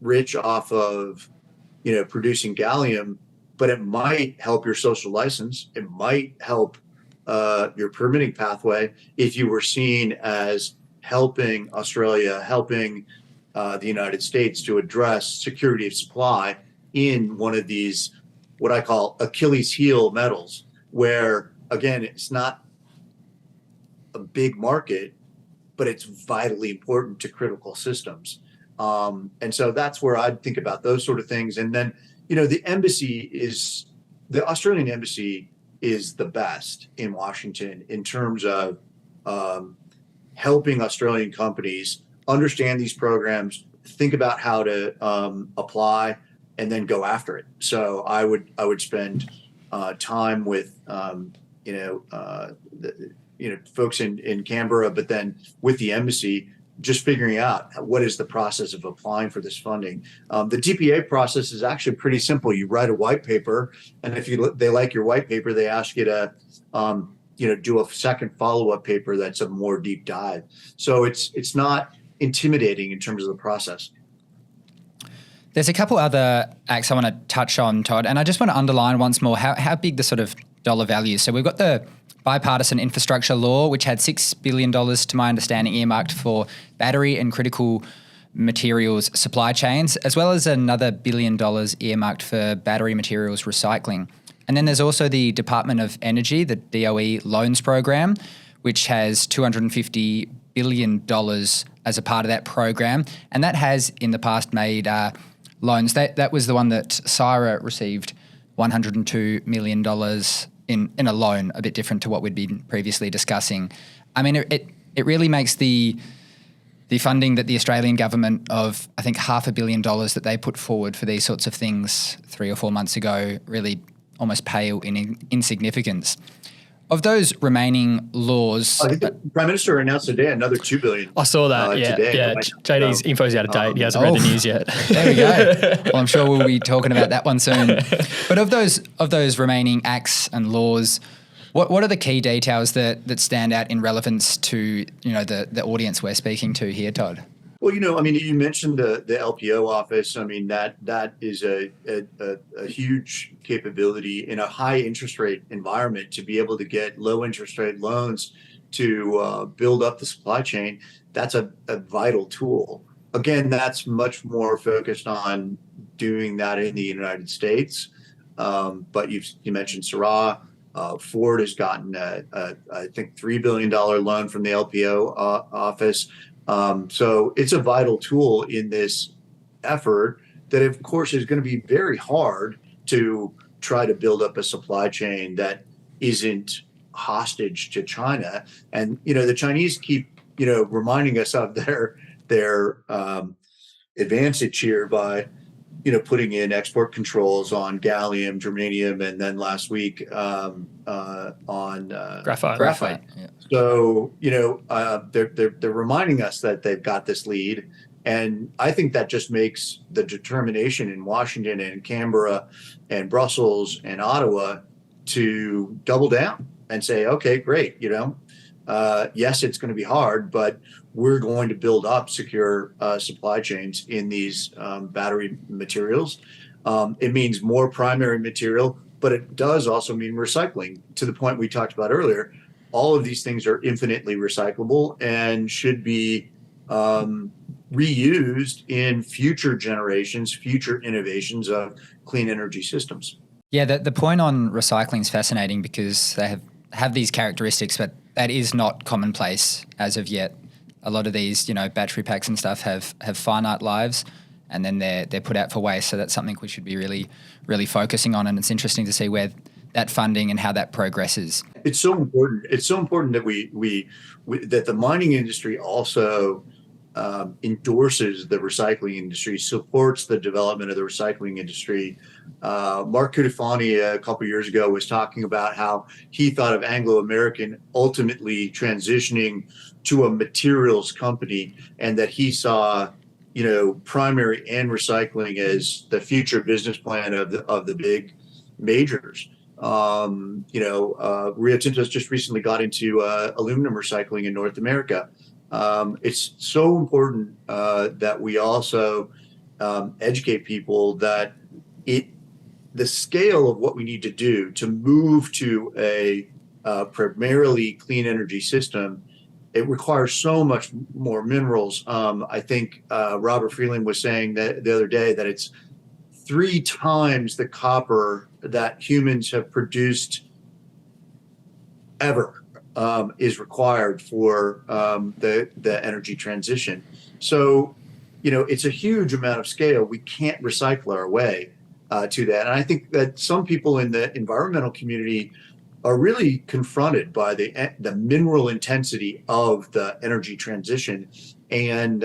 rich off of, producing gallium, but it might help your social license. It might help your permitting pathway if you were seen as helping Australia, helping the United States to address security of supply in one of these, what I call Achilles heel metals, where, again, it's not a big market, but it's vitally important to critical systems. And so that's where I'd think about those sort of things. And then, the Australian embassy is the best in Washington in terms of helping Australian companies understand these programs, think about how to apply, and then go after it. So I would spend time with folks in Canberra, but then with the embassy, just figuring out what is the process of applying for this funding. The DPA process is actually pretty simple. You write a white paper, and if they like your white paper, they ask you to do a second follow-up paper that's a more deep dive. So it's not intimidating in terms of the process. There's a couple other acts I want to touch on, Todd, and I just want to underline once more how big the sort of dollar value. So we've got the bipartisan infrastructure law, which had $6 billion, to my understanding, earmarked for battery and critical materials supply chains, as well as another $1 billion earmarked for battery materials recycling. And then there's also the Department of Energy, the DOE loans program, which has $250 billion as a part of that program. And that has in the past made loans. That was the one that CSIRO received $102 million in a loan, a bit different to what we'd been previously discussing. I mean, it really makes the funding that the Australian government of, I think, $500 million that they put forward for these sorts of things 3 or 4 months ago really almost pale in insignificance. Of those remaining laws, I think the Prime Minister announced today another $2 billion. I saw that. Today. JD's info's out of date. He hasn't read the news yet. There we go. Well, I'm sure we'll be talking about that one soon. But of those remaining acts and laws, what are the key details that stand out in relevance to the audience we're speaking to here, Todd? Well, you mentioned the LPO office. I mean, that is a huge capability in a high interest rate environment to be able to get low interest rate loans to build up the supply chain, that's a vital tool. Again, that's much more focused on doing that in the United States. But you mentioned Syrah. Ford has gotten, I think, $3 billion loan from the LPO office. So it's a vital tool in this effort that, of course, is going to be very hard to try to build up a supply chain that isn't hostage to China. And, the Chinese keep, reminding us of their advantage here by, putting in export controls on gallium, germanium, and then last week on Graphite. Yeah. So, they're reminding us that they've got this lead. And I think that just makes the determination in Washington and Canberra and Brussels and Ottawa to double down and say, okay, great. Yes, it's going to be hard, but we're going to build up secure supply chains in these battery materials. It means more primary material, but it does also mean recycling. To the point we talked about earlier, all of these things are infinitely recyclable and should be reused in future generations, future innovations of clean energy systems. Yeah, the point on recycling is fascinating because they have these characteristics, but that is not commonplace as of yet. A lot of these, battery packs and stuff have finite lives, and then they're put out for waste. So that's something we should be really, really focusing on. And it's interesting to see where that funding and how that progresses. It's so important. It's so important that we that the mining industry also endorses the recycling industry, supports the development of the recycling industry. Mark Cutifani a couple of years ago was talking about how he thought of Anglo American ultimately transitioning to a materials company, and that he saw, primary and recycling as the future business plan of the big majors. Rio Tinto's just recently got into aluminum recycling in North America. It's so important that we also educate people that the scale of what we need to do to move to a primarily clean energy system, it requires so much more minerals. I think Robert Freeland was saying that the other day that it's 3 times the copper that humans have produced ever is required for the energy transition. So, it's a huge amount of scale. We can't recycle our way to that. And I think that some people in the environmental community are really confronted by the mineral intensity of the energy transition. And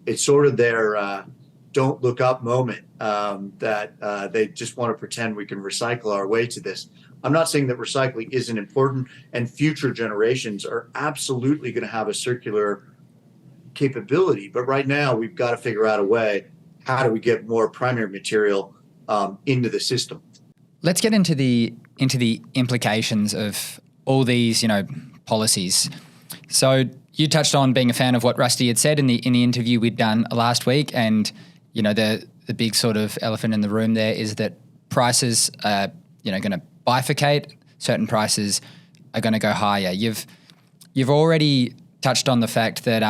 it's sort of their don't look up moment that they just want to pretend we can recycle our way to this. I'm not saying that recycling isn't important, and future generations are absolutely going to have a circular capability. But right now, we've got to figure out a way. How do we get more primary material into the system? Let's get into the implications of all these, policies. So you touched on being a fan of what Rusty had said in the interview we'd done last week, and the big sort of elephant in the room there is that prices are going to bifurcate. Certain prices are going to go higher. You've already touched on the fact that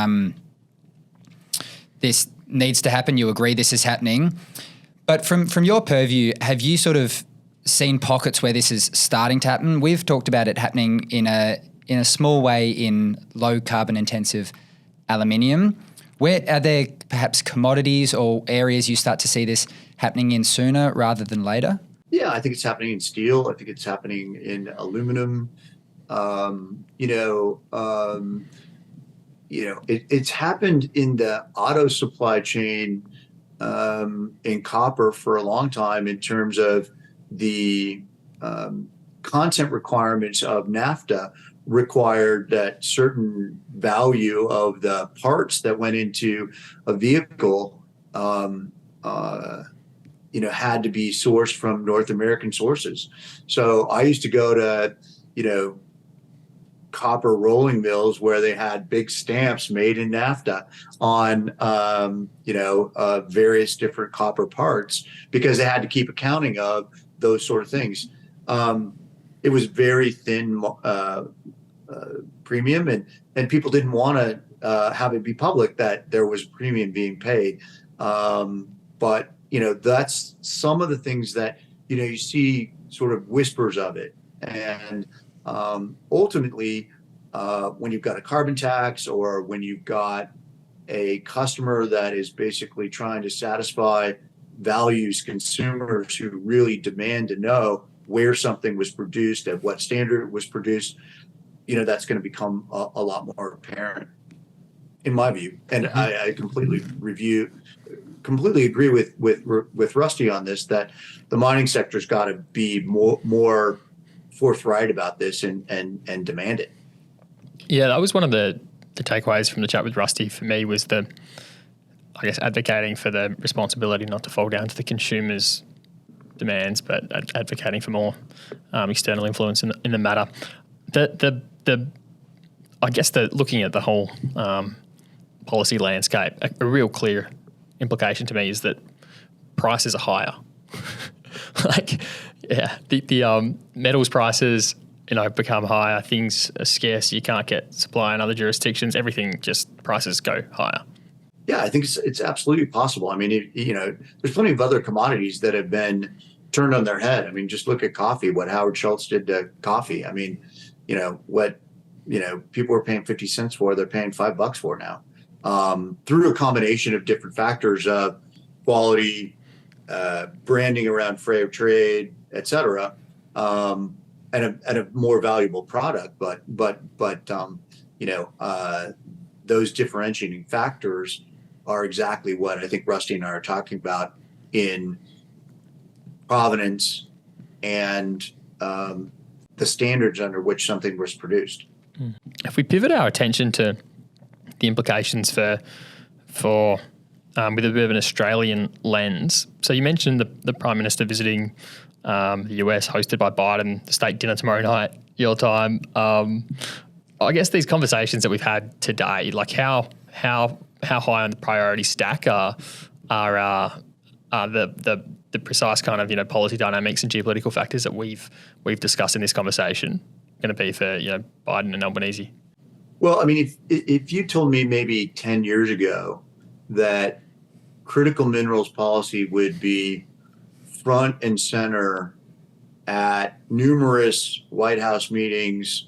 this needs to happen. You agree this is happening, but from your purview, have you sort of seen pockets where this is starting to happen? We've talked about it happening in a small way in low carbon intensive aluminium. Where are there perhaps commodities or areas you start to see this happening in sooner rather than later? Yeah, I think it's happening in steel. I think it's happening in aluminum. It's happened in the auto supply chain in copper for a long time in terms of the content requirements of NAFTA required that certain value of the parts that went into a vehicle had to be sourced from North American sources. So I used to go to, copper rolling mills where they had big stamps made in NAFTA on, various different copper parts because they had to keep accounting of those sort of things. It was very thin premium, and people didn't want to have it be public that there was premium being paid. But that's some of the things that you see sort of whispers of it, and ultimately, when you've got a carbon tax or when you've got a customer that is basically trying to satisfy values consumers who really demand to know where something was produced, at what standard it was produced, that's going to become a lot more apparent, in my view. And I completely agree with Rusty on this, that the mining sector's got to be more forthright about this and demand it. Yeah, that was one of the takeaways from the chat with Rusty for me, was advocating for the responsibility not to fall down to the consumer's demands, but advocating for more external influence in the matter. Looking at the whole policy landscape, a real clear implication to me is that prices are higher. The metals prices become higher, things are scarce, you can't get supply in other jurisdictions, everything, just prices go higher. Yeah, I think it's absolutely possible. I mean, there's plenty of other commodities that have been turned on their head. I mean, just look at coffee, what Howard Schultz did to coffee. I mean, what people were paying 50 cents for, they're paying $5 for now, through a combination of different factors of quality, branding around fair trade, et cetera. And a more valuable product, but those differentiating factors are exactly what I think Rusty and I are talking about in provenance and the standards under which something was produced. If we pivot our attention to the implications for with a bit of an Australian lens, so you mentioned the Prime Minister visiting the US, hosted by Biden, the state dinner tomorrow night, your time. I guess these conversations that we've had today, like how high on the priority stack are the precise kind of policy dynamics and geopolitical factors that we've discussed in this conversation going to be for Biden and Albanese? Well, I mean, if you told me maybe 10 years ago that critical minerals policy would be front and center at numerous White House meetings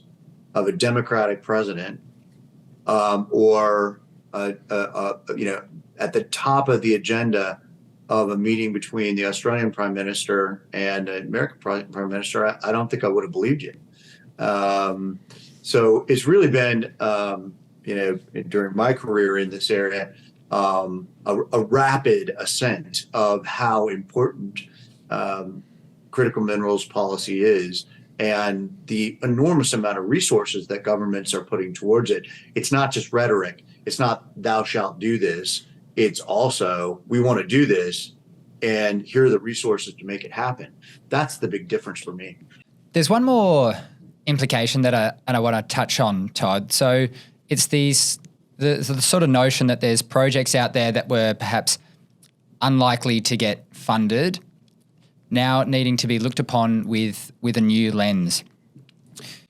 of a Democratic president, or at the top of the agenda of a meeting between the Australian Prime Minister and an American Prime Minister, I don't think I would have believed you. So it's really been, during my career in this area, a rapid ascent of how important critical minerals policy is, and the enormous amount of resources that governments are putting towards it. It's not just rhetoric. It's not thou shalt do this. It's also, we want to do this, and here are the resources to make it happen. That's the big difference for me. There's one more implication that I want to touch on, Todd. So it's the sort of notion that there's projects out there that were perhaps unlikely to get funded, now needing to be looked upon with a new lens.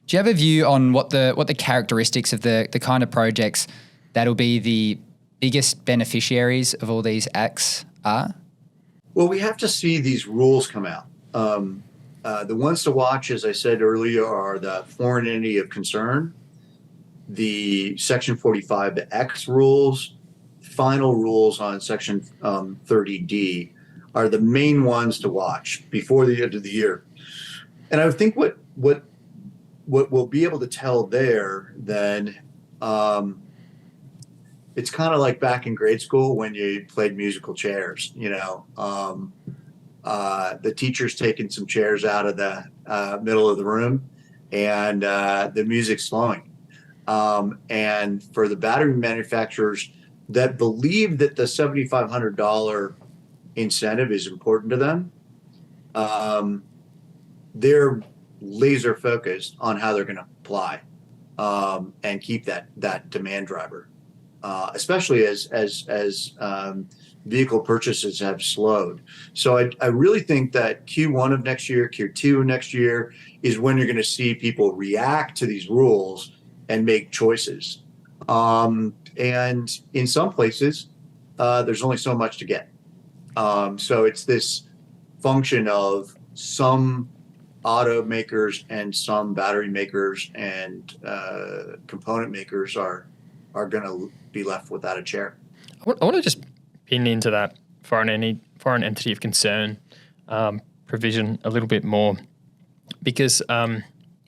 Do you have a view on what the characteristics of the kind of projects that'll be the biggest beneficiaries of all these acts are? Well, we have to see these rules come out. The ones to watch, as I said earlier, are the foreign entity of concern, the Section 45, the X rules, final rules on Section 30D are the main ones to watch before the end of the year. And I think what we'll be able to tell there then, it's kind of like back in grade school when you played musical chairs, the teacher's taking some chairs out of the middle of the room, and the music's flowing. And for the battery manufacturers that believe that the $7,500 incentive is important to them, they're laser focused on how they're going to apply and keep that demand driver, especially as vehicle purchases have slowed. So I really think that Q1 of next year, Q2 of next year is when you're going to see people react to these rules and make choices. And in some places, there's only so much to get. So it's this function of some automakers and some battery makers and component makers are going to be left without a chair. I want to just pin into that foreign entity of concern provision a little bit more, because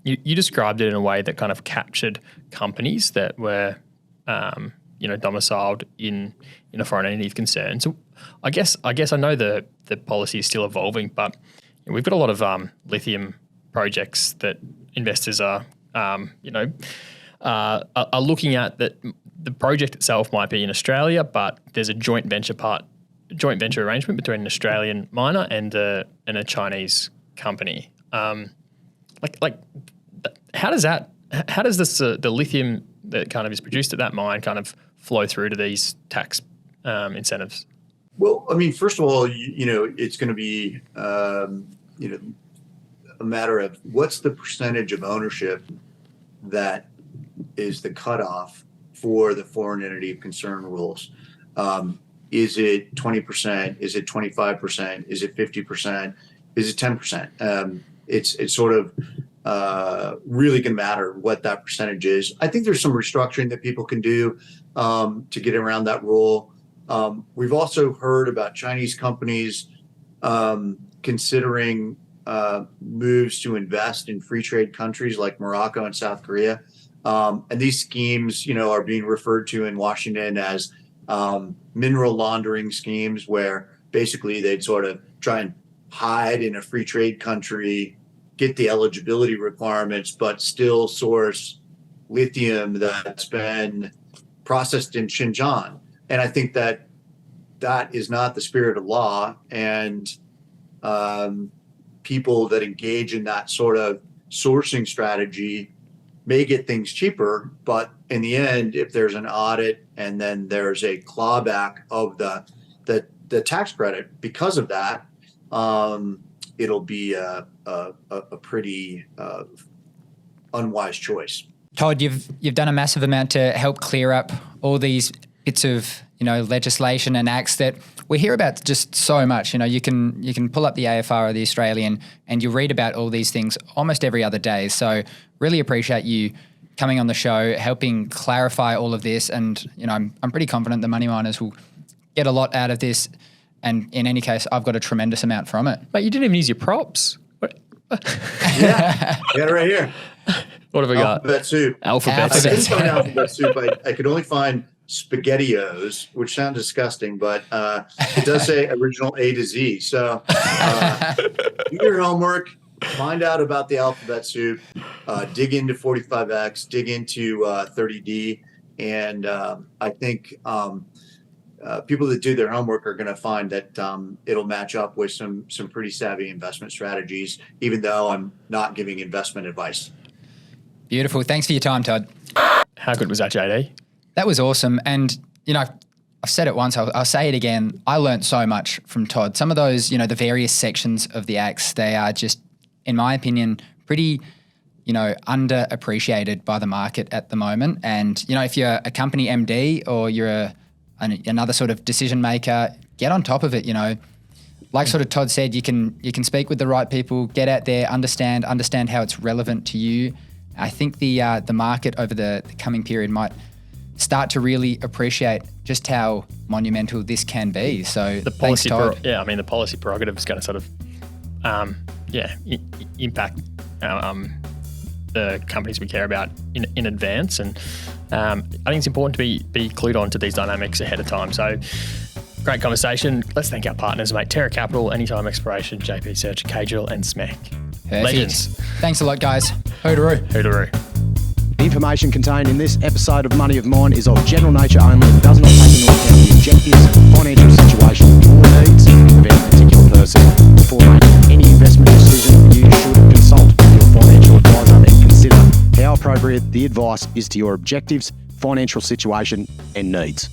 you described it in a way that kind of captured companies that were domiciled in a foreign entity of concern. So I guess I know the policy is still evolving, but we've got a lot of lithium projects that investors are looking at. That the project itself might be in Australia, but there's a joint venture arrangement between an Australian miner and a Chinese company. How does this the lithium that kind of is produced at that mine kind of flow through to these tax incentives? Well, I mean, first of all, it's going to be a matter of what's the percentage of ownership that is the cutoff for the foreign entity of concern rules. Is it 20%? Is it 25%? Is it 50%? Is it 10%? It's sort of really going to matter what that percentage is. I think there's some restructuring that people can do to get around that rule. We've also heard about Chinese companies considering moves to invest in free trade countries like Morocco and South Korea. And these schemes, are being referred to in Washington as mineral laundering schemes, where basically they'd sort of try and hide in a free trade country, get the eligibility requirements, but still source lithium that's been processed in Xinjiang. And I think that is not the spirit of law. And people that engage in that sort of sourcing strategy may get things cheaper, but in the end, if there's an audit and then there's a clawback of the tax credit because of that, it'll be a pretty unwise choice. Todd, you've done a massive amount to help clear up all these bits of legislation and acts that we hear about just so much. You can pull up the AFR or the Australian and you read about all these things almost every other day. So really appreciate you coming on the show, helping clarify all of this. And I'm pretty confident the money miners will get a lot out of this. And in any case, I've got a tremendous amount from it. But you didn't even use your props. Yeah, I got it right here. What have we got? Alphabet soup. Alphabet I soup. couldn't find alphabet soup. I could only find SpaghettiOs, which sound disgusting, but it does say original A to Z. So do your homework, find out about the alphabet soup, dig into 45X, dig into 30D, and I think people that do their homework are going to find that it'll match up with some pretty savvy investment strategies, even though I'm not giving investment advice. Beautiful. Thanks for your time, Todd. How good was that, JD? That was awesome. And, I've said it once, I'll say it again. I learned so much from Todd. Some of those, the various sections of the acts, they are just, in my opinion, pretty, underappreciated by the market at the moment. And, if you're a company MD or you're another sort of decision maker, get on top of it, Like sort of Todd said, you can speak with the right people, get out there, understand how it's relevant to you. I think the market over the coming period might start to really appreciate just how monumental this can be. So the thanks, policy, Todd. the policy prerogative is going to sort of, impact the companies we care about in advance. And I think it's important to be clued on to these dynamics ahead of time. So great conversation. Let's thank our partners, mate. Terra Capital, Anytime Exploration, JP Search, Cagel, and SMEC. Perfect. Legends. Thanks a lot, guys. Hoodaroo. Hoodaroo. The information contained in this episode of Money of Mine is of general nature only and does not take into account the objectives, financial situation, or needs of any particular person. Before making any investment decision, you should consult with your financial advisor and consider how appropriate the advice is to your objectives, financial situation, and needs.